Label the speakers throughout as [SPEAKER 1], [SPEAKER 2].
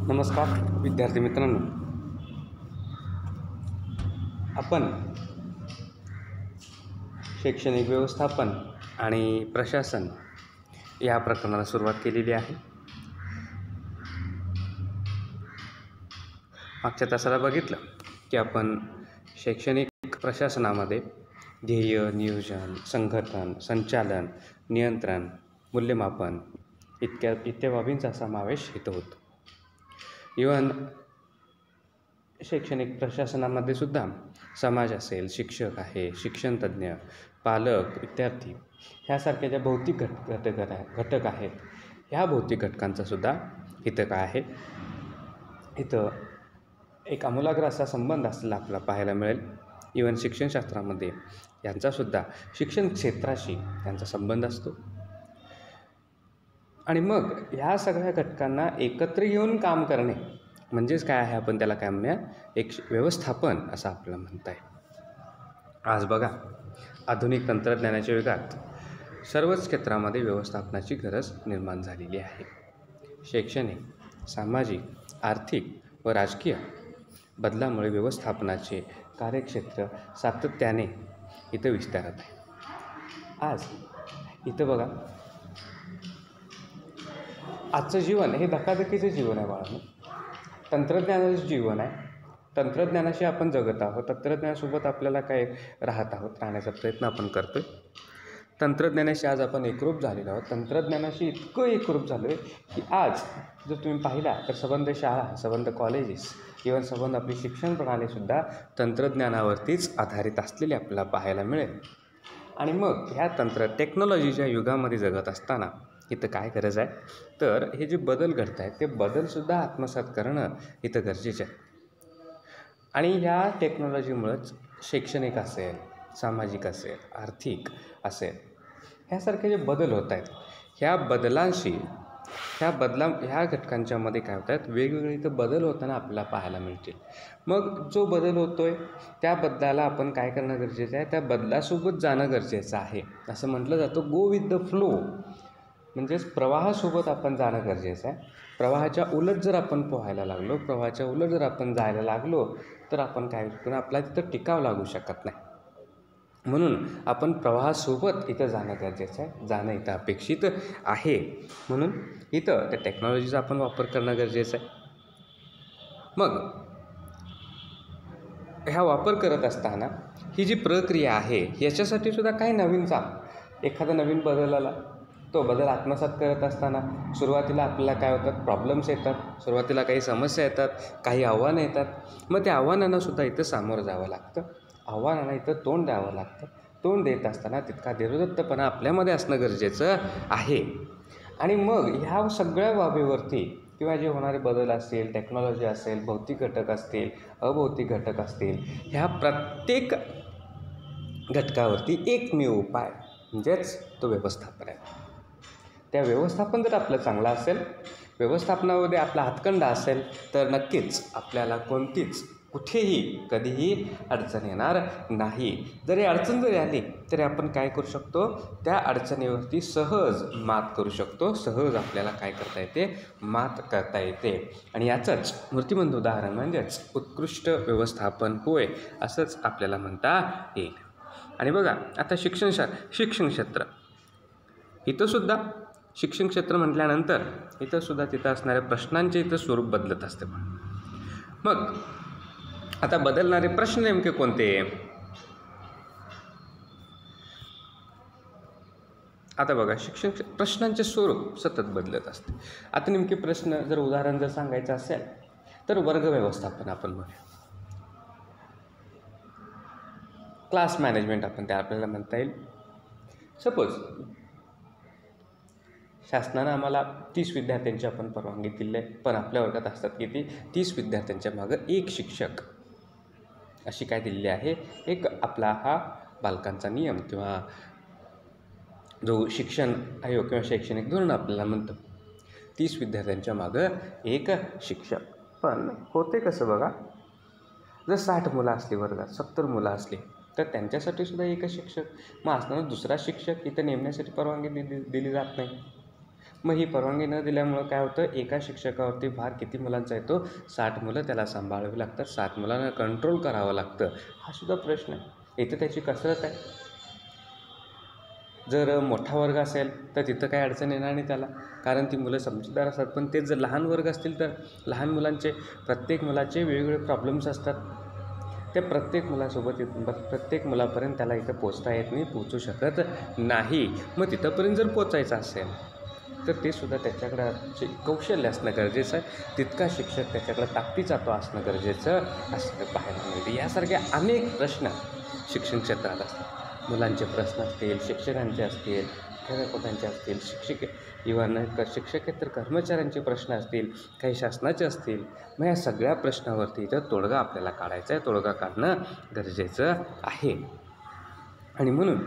[SPEAKER 1] नमस्कार विद्यार्थी मित्रांनो, आपण शैक्षणिक व्यवस्थापन आणि प्रशासन या प्रकरणाला सुरुवात केलेली आहे. मागच्या तासाला बघितलं की आपण शैक्षणिक प्रशासनामध्ये ध्येय, नियोजन, संघटन, संचालन, नियंत्रण, मूल्यमापन इत्या बाबींचा समावेश इथं होतो. इव्हन शैक्षणिक प्रशासनामध्ये सुद्धा समाज असेल, शिक्षक आहे, शिक्षणतज्ज्ञ, पालक, विद्यार्थी ह्यासारख्या ज्या भौतिक घटक आहेत, ह्या भौतिक घटकांचा सुद्धा इथं काय आहे, इथं एक आमूलाग्र असा संबंध असलेला आपल्याला पाहायला मिळेल. इव्हन शिक्षणशास्त्रामध्ये यांचासुद्धा शिक्षण क्षेत्राशी यांचा संबंध असतो. आणि मग ह्या सगळ्या घटकांना एकत्र येऊन काम करणे म्हणजेच काय आहे, आपण त्याला काय म्हणूया, एक व्यवस्थापन असं आपल्याला म्हणता येईल. आज बघा, आधुनिक तंत्रज्ञानाच्या युगात सर्वच क्षेत्रामध्ये व्यवस्थापनाची गरज निर्माण झालेली आहे. शैक्षणिक, सामाजिक, आर्थिक व राजकीय बदलामुळे व्यवस्थापनाचे कार्यक्षेत्र सातत्याने इथं विस्तारत आहे. आज इथं बघा, आजचं जीवन हे धकाधकीचं जीवन आहे बाळांनो. तंत्रज्ञानाचं जीवन आहे. तंत्रज्ञानाशी आपण जगत आहोत. तंत्रज्ञानासोबत आपल्याला काय राहण्याचा प्रयत्न आपण करतो आहे. तंत्रज्ञानाशी आज आपण एकरूप झालेलो आहोत. तंत्रज्ञानाशी इतकं एकरूप झालो आहे की आज जर तुम्ही पाहिला तर संबंध शाळा, संबंध कॉलेजेस, इव्हन संबंध आपली शिक्षण प्रणालीसुद्धा तंत्रज्ञानावरतीच आधारित असलेली आपल्याला पाहायला मिळेल. आणि मग ह्या टेक्नॉलॉजीच्या युगामध्ये जगत असताना इथं काय गरज आहे, तर हे जे बदल घडत आहेत ते बदलसुद्धा आत्मसात करणं इथं गरजेचं आहे. आणि ह्या टेक्नॉलॉजीमुळंच शैक्षणिक असेल, सामाजिक असेल, आर्थिक असेल, ह्यासारखे जे बदल होत आहेत, ह्या घटकांच्यामध्ये काय होत आहेत, वेगवेगळे इथं बदल होताना आपल्याला पाहायला मिळतील. मग जो बदल होतो आहे त्या बदलाला आपण काय करणं गरजेचं आहे, त्या बदलासोबत जाणं गरजेचं आहे. असं म्हटलं जातं, गो विथ द फ्लो, म्हणजेच प्रवाहासोबत आपण जाणं गरजेचं आहे. प्रवाहाच्या उलट जर आपण पोहायला लागलो, प्रवाहाच्या उलट जर आपण जायला लागलो तर आपण काय करू, आपल्याला तिथं टिकाव लागू शकत नाही. म्हणून आपण प्रवाहासोबत इथं जाणं गरजेचं आहे, जाणं इथं अपेक्षित आहे. म्हणून इथं त्या टेक्नॉलॉजीचा आपण वापर करणं गरजेचं आहे. मग ह्या वापर करत असताना ही जी प्रक्रिया आहे याच्यासाठी सुद्धा काही एखादा नवीन बदल आला, तो बदल आत्मसात करत असताना सुरुवातीला आपल्याला काय होतात, प्रॉब्लेम्स येतात, सुरुवातीला काही समस्या येतात, काही आव्हानं येतात. मग त्या आव्हानांनासुद्धा इथं सामोरं जावं लागतं, आव्हानांना इथं तोंड द्यावं लागतं. तोंड देत असताना तितका धीरोधत्तपणा आपल्यामध्ये असणं गरजेचं आहे. आणि मग ह्या सगळ्या बाबीवरती किंवा जे होणारे बदल असतील, टेक्नॉलॉजी असेल, भौतिक घटक असतील, अभौतिक घटक असतील, ह्या प्रत्येक घटकावरती एकमेव उपाय म्हणजेच तो व्यवस्थापन आहे. त्या व्यवस्थापन जर आपलं चांगलं असेल, व्यवस्थापनामध्ये आपला हातखंडा असेल, तर नक्कीच आपल्याला कुठेही कधीही अडचण येणार नाही. जरी अडचण आली तरी आपण काय करू शकतो, त्या अडचणीवरती सहज मात करू शकतो. सहज आपल्याला काय करता येते, मात करता येते. आणि याचंच मूर्तिमंत उदाहरण म्हणजेच उत्कृष्ट व्यवस्थापन होय, असंच आपल्याला म्हणता येईल. आणि बघा, आता शिक्षण क्षेत्र, इथंसुद्धा शिक्षण क्षेत्र म्हटल्यानंतर इथंसुद्धा तिथं असणाऱ्या प्रश्नांचे इथं स्वरूप बदलत असते. मग आता बदलणारे प्रश्न नेमके कोणते? आता बघा, शिक्षण प्रश्नांचे स्वरूप सतत बदलत असते. आता नेमके प्रश्न जर उदाहरण जर सांगायचं असेल तर वर्ग व्यवस्थापन आपण म्हणूया, क्लास मॅनेजमेंट आपण त्या आपल्याला म्हणता येईल. सपोज शासनानं आम्हाला 30 विद्यार्थ्यांची आपण परवानगी दिली आहे, पण आपल्या वर्गात असतात किती, 30 विद्यार्थ्यांच्या मागं एक शिक्षक, अशी काय दिलेली आहे, एक आपला हा बालकांचा नियम किंवा जो शिक्षण आयोग किंवा शैक्षणिक धोरण आपल्याला म्हणतं, 30 विद्यार्थ्यांच्या मागं एक शिक्षक. पण होते कसं बघा, जर 60 मुलं असली वर्गात, 70 मुलं असली तर त्यांच्यासाठी सुद्धा एकच शिक्षक. मग असताना दुसरा शिक्षक इथं नेमण्यासाठी परवानगी दिली जात नाही. मग ही परवानगी न दिल्यामुळं काय होतं, एका शिक्षकावरती भार किती मुलांचा येतो, 60 मुलं त्याला सांभाळावी लागतात, 60 मुलांना कंट्रोल करावं लागतं. हा सुद्धा प्रश्न आहे. इथं त्याची कसरत आहे. जर मोठा वर्ग असेल तर तिथं काही अडचण येणार नाही त्याला, कारण ती मुलं समजूतदार असतात. पण तेच जर लहान वर्ग असतील तर लहान मुलांचे, प्रत्येक मुलाचे वेगवेगळे प्रॉब्लेम्स असतात. ते प्रत्येक मुलासोबत प्रत्येक मुलापर्यंत त्याला इथं पोचता येत नाही, पोचू शकत नाही. मग तिथंपर्यंत जर पोचायचं असेल तर ते सुद्धा त्याच्याकडे कौशल्य असणं गरजेचं आहे. तितका शिक्षक त्याच्याकडे ताकदीचा तो असणं गरजेचं असं पाहायला मिळते. यासारखे अनेक प्रश्न शिक्षण क्षेत्रात असतात. मुलांचे प्रश्न असतील, शिक्षकांचे असतील, मुख्याध्यापकांचे असतील, इव्हन शिक्षकेतर कर्मचाऱ्यांचे प्रश्न असतील, काही शासनाचे असतील. मग या सगळ्या प्रश्नावरती इथं तोडगा आपल्याला काढायचा आहे, तोडगा काढणं गरजेचं आहे. आणि म्हणून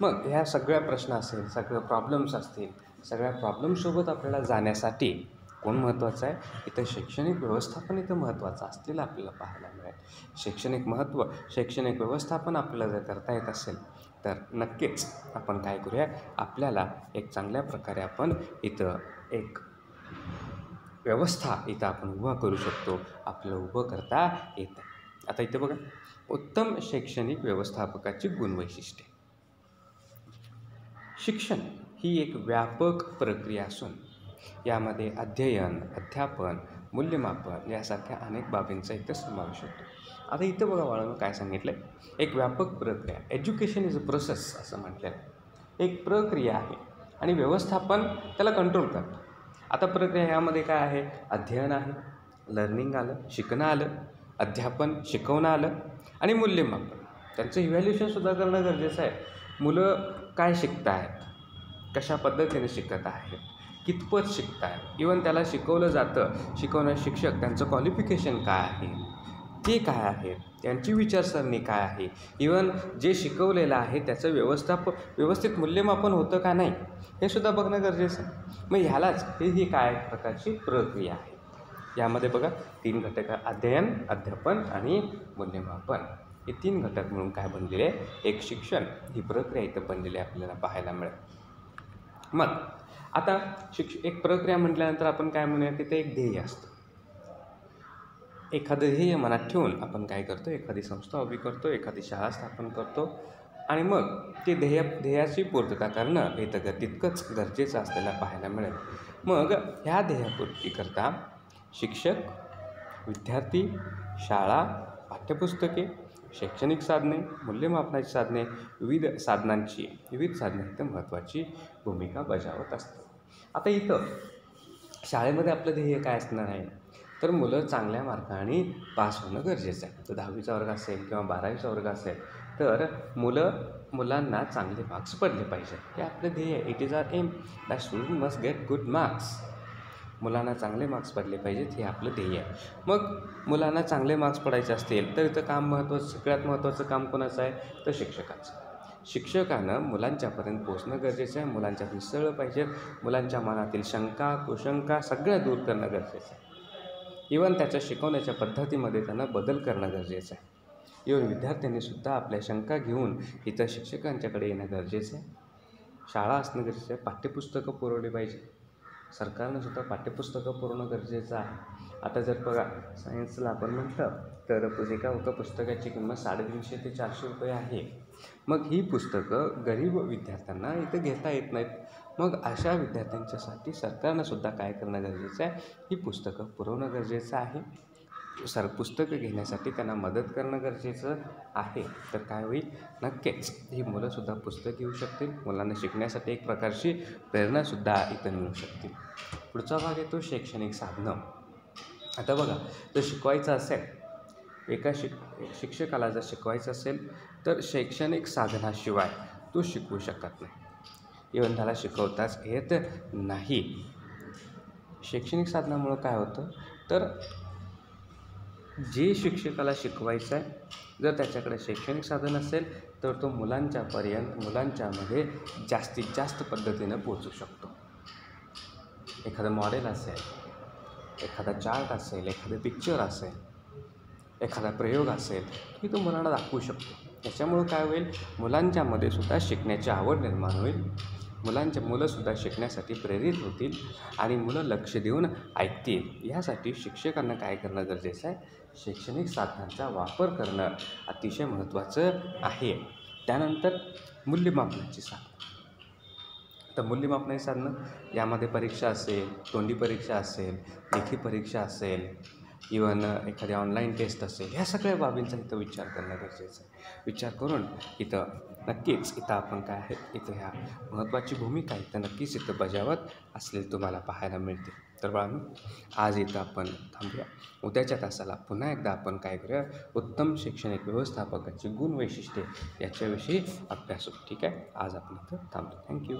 [SPEAKER 1] मग ह्या सगळ्या प्रश्न असेल, सगळं प्रॉब्लेम्स असतील, सगळ्या प्रॉब्लेमसोबत आपल्याला जाण्यासाठी कोण महत्त्वाचं आहे, इथं शैक्षणिक व्यवस्थापन इथं महत्त्वाचं असलेलं आपल्याला पाहायला मिळेल. शैक्षणिक व्यवस्थापन आपल्याला जर करता येत असेल तर नक्कीच आपण काय करूया, आपल्याला एक चांगल्या प्रकारे आपण इथं एक व्यवस्था इथं आपण उभा करू शकतो, आपल्याला उभं करता येतं. आता इथं बघा, उत्तम शैक्षणिक व्यवस्थापकाची गुणवैशिष्ट्ये. शिक्षण ही एक व्यापक प्रक्रिया असून यामध्ये अध्ययन, अध्यापन, मूल्यमापन यासारख्या अनेक बाबींचा इथं समावेश होतो. आता इथं बघा बाळांनो काय सांगितलं आहे, एक व्यापक प्रक्रिया. एज्युकेशन इज अ प्रोसेस असं म्हटलेलं आहे. एक प्रक्रिया आहे आणि व्यवस्थापन त्याला कंट्रोल करतं. आता प्रक्रिया यामध्ये काय आहे, अध्ययन आहे, लर्निंग आलं, शिकणं आलं, अध्यापन शिकवणं आलं आणि मूल्यमापन. त्यांचं इव्हॅल्युएशनसुद्धा करणं गरजेचं आहे. मुलं काय शिकत आहेत, कशा पद्धतीने शिकत आहेत, कितपत शिकत आहेत, इवन त्याला शिकवलं जातं, शिकवणारे शिक्षक त्यांचं क्वालिफिकेशन काय आहे, ते काय आहे, त्यांची विचारसरणी काय आहे, इवन जे शिकवलेलं आहे त्याचं व्यवस्थित मूल्यमापन होतं का नाही, हे सुद्धा बघणं गरजेचं आहे. मग ह्यालाच ही काय प्रकारची प्रक्रिया आहे. यामध्ये बघा 3 घटक, अध्ययन, अध्यापन आणि मूल्यमापन. हे 3 घटक म्हणून काय बनलेले आहे, एक शिक्षण ही प्रक्रिया इथं बनलेली आपल्याला पाहायला मिळेल. मग आता एक प्रक्रिया म्हटल्यानंतर आपण काय म्हणूया की ते एक ध्येय असतं. एखादं ध्येय मनात ठेवून आपण काय करतो, एखादी संस्था उभी करतो, एखादी शाळा स्थापन करतो आणि मग ते ध्येयाची पूर्तता करणं हे तर तितकंच गरजेचं असलेला पाहायला मिळेल. मग ह्या ध्येयपूर्तीकरता शिक्षक, विद्यार्थी, शाळा, पाठ्यपुस्तके, शैक्षणिक साधने, मूल्यमापनाची साधने, विविध साधने इथं महत्त्वाची भूमिका बजावत असतात. आता इथं शाळेमध्ये आपलं ध्येय काय असणार आहे, तर मुलं चांगल्या मार्काने पास होणं गरजेचं आहे. तर 10वीचा वर्ग असेल किंवा 12वीचा वर्ग असेल तर मुलांना चांगले मार्क्स पडले पाहिजे, हे आपलं ध्येय आहे. It is our aim that student must get good marks. मुलांना चांगले मार्क्स पडले पाहिजेत, हे आपलं ध्येय आहे. मग मुलांना चांगले मार्क्स पडायचे असतील तर इथं सगळ्यात महत्त्वाचं काम कोणाचं आहे, तर शिक्षकाचं. शिक्षकानं मुलांच्यापर्यंत पोचणं गरजेचं आहे, मुलांच्यात मिसळलं पाहिजे, मुलांच्या मनातील शंका, कुशंका सगळ्या दूर करणं गरजेचं आहे. इवन त्याच्या शिकवण्याच्या पद्धतीमध्ये त्यांना बदल करणं गरजेचं आहे. इवन विद्यार्थ्यांनीसुद्धा आपल्या शंका घेऊन इथं शिक्षकांच्याकडे येणं गरजेचं आहे. शाळा असणं गरजेचं आहे, पाठ्यपुस्तकं पुरवली पाहिजे. सरकारनं सुद्धा पाठ्यपुस्तकं पुरवणं गरजेचं आहे. आता जर बघा सायन्सला आपण म्हटलं तर एका पुस्तकाची किंमत 350 ते 400 रुपये आहे. मग ही पुस्तकं गरीब विद्यार्थ्यांना इथं घेता येत नाहीत. मग अशा विद्यार्थ्यांच्यासाठी सरकारनं सुद्धा काय करणं गरजेचं आहे, ही पुस्तकं पुरवणं गरजेचं आहे. पुस्तकं घेण्यासाठी त्यांना मदत करणं गरजेचं आहे. तर काय होईल, नक्कीच ही मुलंसुद्धा पुस्तक घेऊ शकतील, मुलांना शिकण्यासाठी एक प्रकारची प्रेरणासुद्धा इथं मिळू शकतील. पुढचा भाग येतो शैक्षणिक साधनं. आता बघा, जर शिकवायचं असेल, एका शिक्षकाला जर शिकवायचं असेल तर शैक्षणिक साधनाशिवाय तो शिकवू शकत नाही. इव्हन त्याला शिकवताच येत नाही. शैक्षणिक साधनामुळं काय होतं, तर जे शिक्षकाला शिकवायचं आहे, जर त्याच्याकडे शैक्षणिक साधन असेल तर तो मुलांच्यामध्ये जास्तीत जास्त पद्धतीनं पोचू शकतो. एखादं मॉडेल असेल, एखादा चार्ट असेल, एखादं पिक्चर असेल, एखादा प्रयोग असेल की तो मुलांना दाखवू शकतो. याच्यामुळं काय होईल, मुलांच्यामध्ये सुद्धा शिकण्याची आवड निर्माण होईल. मुलंसुद्धा शिकण्यासाठी प्रेरित होतील आणि मुलं लक्ष देऊन ऐकतील. यासाठी शिक्षकांना काय करणं गरजेचं आहे, शैक्षणिक साधनांचा वापर करणं अतिशय महत्त्वाचं आहे. त्यानंतर मूल्यमापनाची साधनं. तर मूल्यमापनाची साधनं यामध्ये परीक्षा असेल, तोंडी परीक्षा असेल, लेखी परीक्षा असेल, इवन एखादी ऑनलाईन टेस्ट असेल, ह्या सगळ्या बाबींचा इथं विचार करणं गरजेचं आहे. विचार करून इथं आपण काय आहे, इथं ह्या महत्त्वाची भूमिका इथं नक्कीच इथं बजावत असलेली तुम्हाला पाहायला मिळते. तर बाळांनो, आज इथं आपण थांबूया. उद्याच्या तासाला पुन्हा एकदा आपण काय करूया, उत्तम शैक्षणिक व्यवस्थापकाची गुण वैशिष्ट्ये याच्याविषयी अभ्यासू. ठीक आहे, आज आपण इथं थांबतो. थँक्यू.